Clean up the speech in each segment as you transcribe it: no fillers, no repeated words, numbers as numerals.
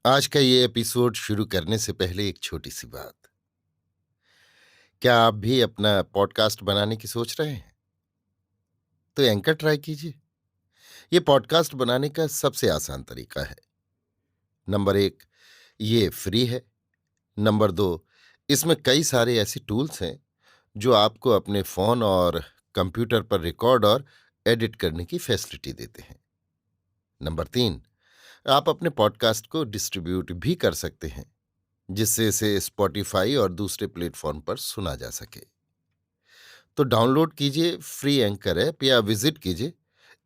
आज का ये एपिसोड शुरू करने से पहले एक छोटी सी बात। क्या आप भी अपना पॉडकास्ट बनाने की सोच रहे हैं? तो एंकर ट्राई कीजिए। ये पॉडकास्ट बनाने का सबसे आसान तरीका है। नंबर 1, ये फ्री है। नंबर 2, इसमें कई सारे ऐसे टूल्स हैं जो आपको अपने फोन और कंप्यूटर पर रिकॉर्ड और एडिट करने की फैसिलिटी देते हैं। नंबर 3, आप अपने पॉडकास्ट को डिस्ट्रीब्यूट भी कर सकते हैं, जिससे इसे स्पॉटिफाई और दूसरे प्लेटफॉर्म पर सुना जा सके। तो डाउनलोड कीजिए फ्री एंकर ऐप या विजिट कीजिए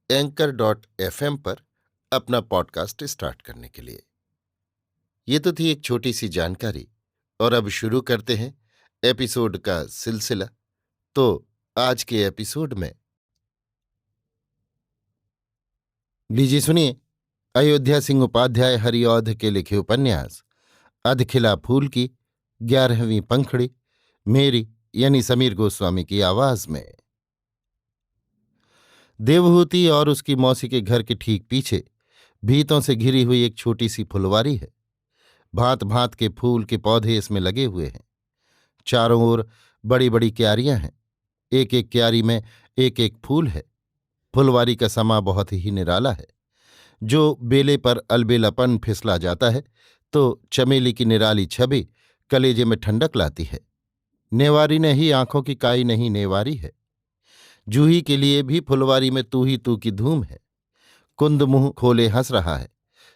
anchor.fm पर अपना पॉडकास्ट स्टार्ट करने के लिए। ये तो थी एक छोटी सी जानकारी, और अब शुरू करते हैं एपिसोड का सिलसिला। तो आज के एपिसोड में लीजिए सुनिए अयोध्या सिंह उपाध्याय हरिऔध के लिखे उपन्यास अधखिला फूल की 11वीं पंखुड़ी, मेरी यानी समीर गोस्वामी की आवाज में। देवहूति और उसकी मौसी के घर के ठीक पीछे भीतों से घिरी हुई एक छोटी सी फुलवारी है। भांत भांत के फूल के पौधे इसमें लगे हुए हैं। चारों ओर बड़ी बड़ी क्यारियां हैं। एक एक क्यारी में एक एक फूल है। फुलवारी का समा बहुत ही निराला है। जो बेले पर अलबेलापन फिसला जाता है तो चमेली की निराली छवि कलेजे में ठंडक लाती है। नेवारी ने ही आंखों की काई नहीं नेवारी है। जूही के लिए भी फुलवारी में तू ही तू की धूम है। कुंद मुंह खोले हंस रहा है।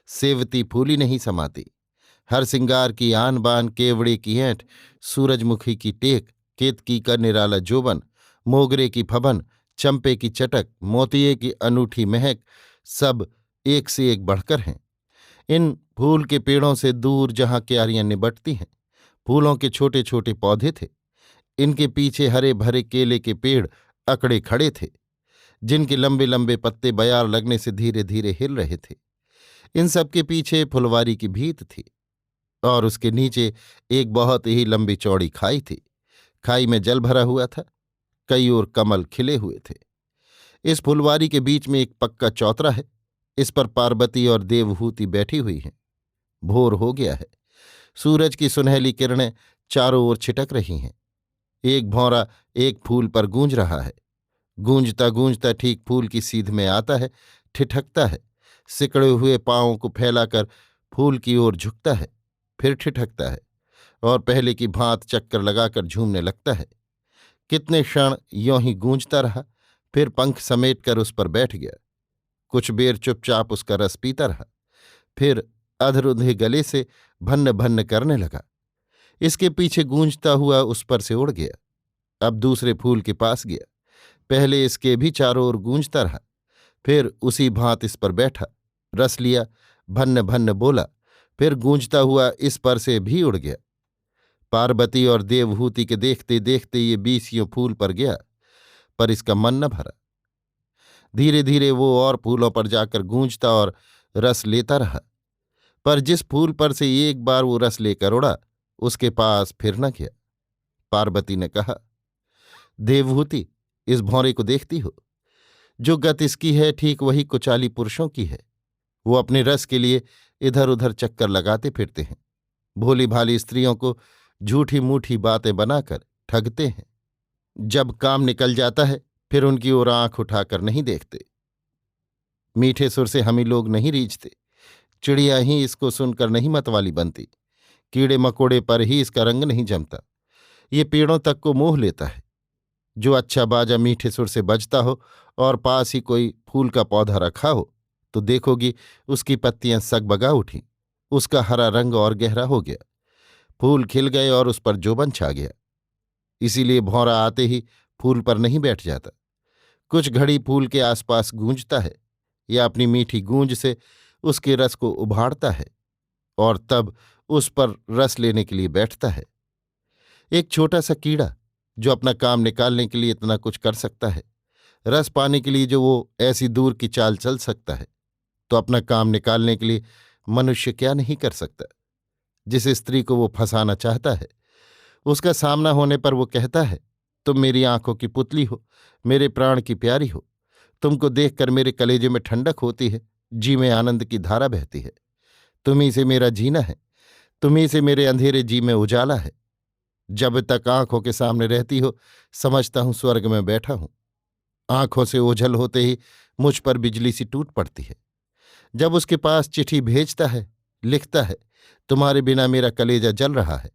सेवती फूली नहीं समाती। हर सिंगार की आन बान, केवड़े की ऐंठ, सूरजमुखी की टेक, केतकी का निराला जोबन, मोगरे की फबन, चंपे की चटक, मोतिये की अनूठी महक, सब एक से एक बढ़कर हैं। इन फूल के पेड़ों से दूर जहां क्यारियां निबटती हैं, फूलों के छोटे छोटे पौधे थे। इनके पीछे हरे भरे केले के पेड़ अकड़े खड़े थे, जिनके लंबे लंबे पत्ते बयार लगने से धीरे धीरे हिल रहे थे। इन सबके पीछे फुलवारी की भीत थी, और उसके नीचे एक बहुत ही लंबी चौड़ी खाई थी। खाई में जल भरा हुआ था। कई ओर कमल खिले हुए थे। इस फुलवारी के बीच में एक पक्का चौतरा है। इस पर पार्वती और देवहूति बैठी हुई हैं। भोर हो गया है। सूरज की सुनहली किरणें चारों ओर छिटक रही हैं। एक भौंरा एक फूल पर गूंज रहा है। गूंजता गूंजता ठीक फूल की सीध में आता है, ठिठकता है, सिकड़े हुए पांवों को फैलाकर फूल की ओर झुकता है, फिर ठिठकता है और पहले की भांत चक्कर लगाकर झूमने लगता है। कितने क्षण यों ही गूंजता रहा, फिर पंख समेटकर उस पर बैठ गया। कुछ बेर चुपचाप उसका रस पीता रहा, फिर अधरुंधे गले से भन्न भन्न करने लगा। इसके पीछे गूंजता हुआ उस पर से उड़ गया। अब दूसरे फूल के पास गया। पहले इसके भी चारों ओर गूंजता रहा, फिर उसी भांत इस पर बैठा, रस लिया, भन्न भन्न बोला, फिर गूंजता हुआ इस पर से भी उड़ गया। पार्वती और देवहूति के देखते देखते ये 20 फूल पर गया, पर इसका मन न भरा। धीरे धीरे वो और फूलों पर जाकर गूंजता और रस लेता रहा, पर जिस फूल पर से एक बार वो रस लेकर उड़ा, उसके पास फिर न गया। पार्वती ने कहा, देवहूति, इस भौरे को देखती हो? जो गत इसकी है ठीक वही कुचाली पुरुषों की है। वो अपने रस के लिए इधर उधर चक्कर लगाते फिरते हैं। भोली भाली स्त्रियों को झूठी मूठी बातें बनाकर ठगते हैं। जब काम निकल जाता है फिर उनकी ओर आंख उठाकर नहीं देखते। मीठे सुर से हम ही लोग नहीं रीझते। चिड़िया ही इसको सुनकर नहीं मतवाली बनती। कीड़े मकोड़े पर ही इसका रंग नहीं जमता। ये पेड़ों तक को मोह लेता है। जो अच्छा बाजा मीठे सुर से बजता हो और पास ही कोई फूल का पौधा रखा हो तो देखोगी उसकी पत्तियां सगबगा उठी, उसका हरा रंग और गहरा हो गया, फूल खिल गए और उस पर जोबन छा गया। इसीलिए भौंरा आते ही फूल पर नहीं बैठ जाता। कुछ घड़ी फूल के आसपास गूंजता है या अपनी मीठी गूंज से उसके रस को उभाड़ता है, और तब उस पर रस लेने के लिए बैठता है। एक छोटा सा कीड़ा जो अपना काम निकालने के लिए इतना कुछ कर सकता है, रस पाने के लिए जो वो ऐसी दूर की चाल चल सकता है, तो अपना काम निकालने के लिए मनुष्य क्या नहीं कर सकता। जिस स्त्री को वो फंसाना चाहता है, उसका सामना होने पर वो कहता है, तुम मेरी आंखों की पुतली हो, मेरे प्राण की प्यारी हो, तुमको देखकर मेरे कलेजे में ठंडक होती है, जी में आनंद की धारा बहती है। तुम्ही से मेरा जीना है, तुम्ही से मेरे अंधेरे जी में उजाला है। जब तक आंखों के सामने रहती हो समझता हूं स्वर्ग में बैठा हूं। आंखों से ओझल होते ही मुझ पर बिजली सी टूट पड़ती है। जब उसके पास चिट्ठी भेजता है, लिखता है, तुम्हारे बिना मेरा कलेजा जल रहा है।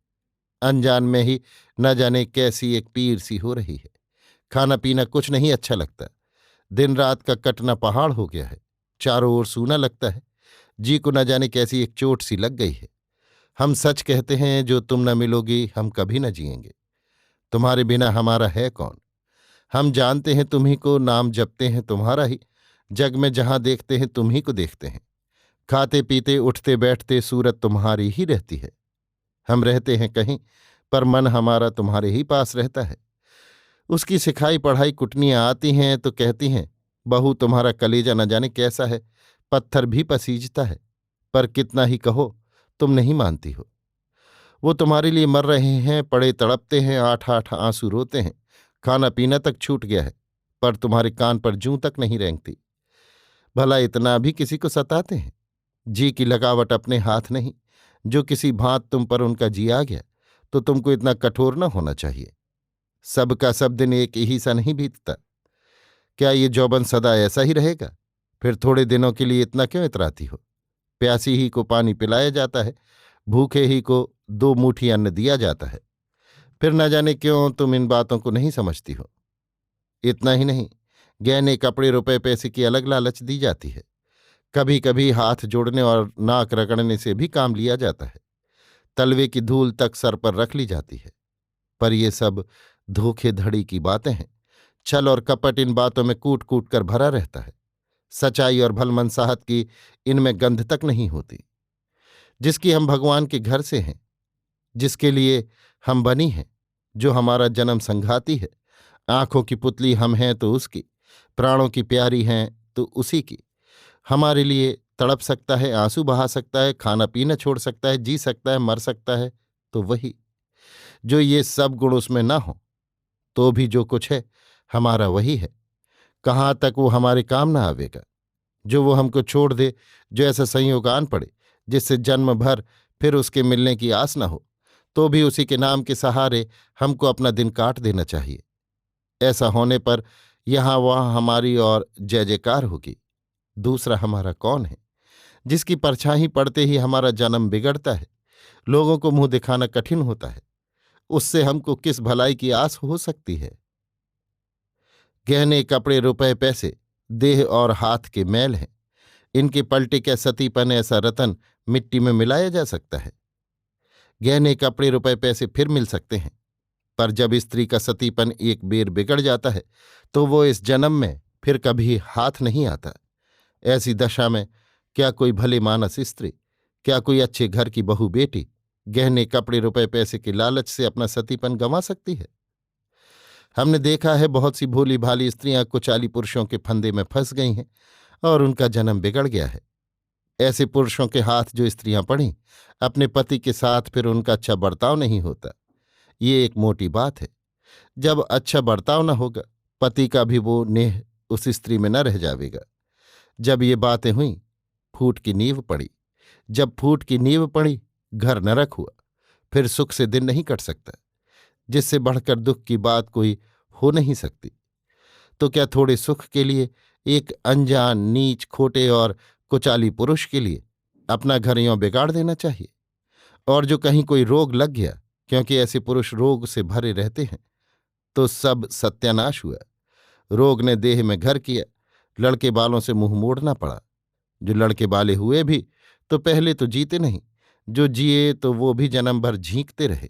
अनजान में ही न जाने कैसी एक पीर सी हो रही है। खाना पीना कुछ नहीं अच्छा लगता। दिन रात का कटना पहाड़ हो गया है। चारों ओर सूना लगता है। जी को न जाने कैसी एक चोट सी लग गई है। हम सच कहते हैं, जो तुम न मिलोगी हम कभी न जिएंगे। तुम्हारे बिना हमारा है कौन। हम जानते हैं तुम्ही को, नाम जपते हैं तुम्हारा ही। जग में जहां देखते हैं तुम्ही को देखते हैं। खाते पीते उठते बैठते सूरत तुम्हारी ही रहती है। हम रहते हैं कहीं, पर मन हमारा तुम्हारे ही पास रहता है। उसकी सिखाई पढ़ाई कुटनियां आती हैं तो कहती हैं, बहू तुम्हारा कलेजा न जाने कैसा है, पत्थर भी पसीजता है। पर कितना ही कहो तुम नहीं मानती हो। वो तुम्हारे लिए मर रहे हैं, पड़े तड़पते हैं, आठ आठ आंसू रोते हैं। खाना पीना तक छूट गया है, पर तुम्हारे कान पर जूं तक नहीं रेंगती। भला इतना भी किसी को सताते हैं। जी की लगावट अपने हाथ नहीं। जो किसी भांत तुम पर उनका जी आ गया तो तुमको इतना कठोर न होना चाहिए। सबका सब दिन एक ही सा नहीं बीतता। क्या ये जौबन सदा ऐसा ही रहेगा? फिर थोड़े दिनों के लिए इतना क्यों इतराती हो? प्यासी ही को पानी पिलाया जाता है, भूखे ही को दो मुट्ठी अन्न दिया जाता है। फिर न जाने क्यों तुम इन बातों को नहीं समझती हो। इतना ही नहीं, गहने कपड़े रुपए पैसे की अलग लालच दी जाती है। कभी कभी हाथ जोड़ने और नाक रगड़ने से भी काम लिया जाता है। तलवे की धूल तक सर पर रख ली जाती है। पर ये सब धोखेधड़ी की बातें हैं। छल और कपट इन बातों में कूट कूट कर भरा रहता है। सच्चाई और भलमनसाहत की इनमें गंध तक नहीं होती। जिसकी हम भगवान के घर से हैं, जिसके लिए हम बनी हैं, जो हमारा जन्म संघाती है, आंखों की पुतली हम हैं तो उसकी, प्राणों की प्यारी हैं तो उसी की। हमारे लिए तड़प सकता है, आंसू बहा सकता है, खाना पीना छोड़ सकता है, जी सकता है, मर सकता है, तो वही। जो ये सब गुण उसमें ना हो तो भी जो कुछ है हमारा वही है। कहाँ तक वो हमारे काम ना आवेगा। जो वो हमको छोड़ दे, जो ऐसा संयोग आन पड़े जिससे जन्म भर फिर उसके मिलने की आस न हो, तो भी उसी के नाम के सहारे हमको अपना दिन काट देना चाहिए। ऐसा होने पर यहां वहां हमारी और जय जयकार होगी। दूसरा हमारा कौन है, जिसकी परछाई पड़ते ही हमारा जन्म बिगड़ता है, लोगों को मुंह दिखाना कठिन होता है। उससे हमको किस भलाई की आस हो सकती है? गहने कपड़े रुपए पैसे देह और हाथ के मैल हैं। इनके पलटे क्या सतीपन ऐसा रतन मिट्टी में मिलाया जा सकता है? गहने कपड़े रुपए पैसे फिर मिल सकते हैं, पर जब स्त्री का सतीपन एक बेर बिगड़ जाता है तो वो इस जन्म में फिर कभी हाथ नहीं आता। ऐसी दशा में क्या कोई भले मानस स्त्री, क्या कोई अच्छे घर की बहू बेटी गहने कपड़े रुपए पैसे के लालच से अपना सतीपन गंवा सकती है? हमने देखा है बहुत सी भोली भाली स्त्रियां कुचाली पुरुषों के फंदे में फंस गई हैं और उनका जन्म बिगड़ गया है। ऐसे पुरुषों के हाथ जो स्त्रियां पड़ीं, अपने पति के साथ फिर उनका अच्छा बर्ताव नहीं होता। ये एक मोटी बात है। जब अच्छा बर्ताव न होगा, पति का भी वो नेह उस स्त्री में न रह जावेगा। जब ये बातें हुई, फूट की नींव पड़ी। जब फूट की नींव पड़ी, घर नरक हुआ। फिर सुख से दिन नहीं कट सकता। जिससे बढ़कर दुख की बात कोई हो नहीं सकती। तो क्या थोड़े सुख के लिए एक अनजान नीच खोटे और कुचाली पुरुष के लिए अपना घर यों बिगाड़ देना चाहिए? और जो कहीं कोई रोग लग गया, क्योंकि ऐसे पुरुष रोग से भरे रहते हैं, तो सब सत्यानाश हुआ। रोग ने देह में घर किया, लड़के बालों से मुंह मोड़ना पड़ा। जो लड़के बाले हुए भी तो पहले तो जीते नहीं, जो जिए तो वो भी जन्म भर झींकते रहे।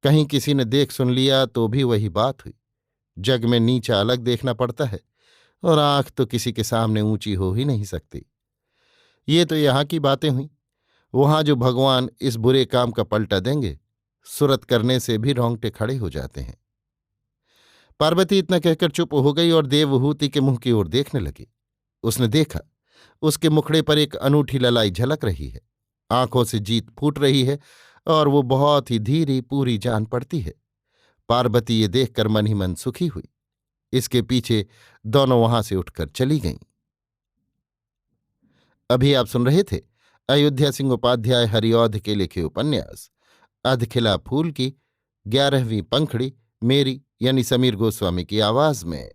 कहीं किसी ने देख सुन लिया तो भी वही बात हुई। जग में नीचा अलग देखना पड़ता है, और आंख तो किसी के सामने ऊंची हो ही नहीं सकती। ये तो यहाँ की बातें हुई। वहां जो भगवान इस बुरे काम का पलटा देंगे, सुरत करने से भी रोंगटे खड़े हो जाते हैं। पार्वती इतना कहकर चुप हो गई और देवहूति के मुंह की ओर देखने लगी। उसने देखा, उसके मुखड़े पर एक अनूठी ललाई झलक रही है। आंखों से जीत फूट रही है और वो बहुत ही धीरे पूरी जान पड़ती है। पार्वती ये देखकर मन ही मन सुखी हुई। इसके पीछे दोनों वहां से उठकर चली गईं। अभी आप सुन रहे थे अयोध्या सिंह उपाध्याय हरिऔध के लिखे उपन्यास अधखिला फूल की 11वीं पंखुड़ी मेरी यानी समीर गोस्वामी की आवाज में।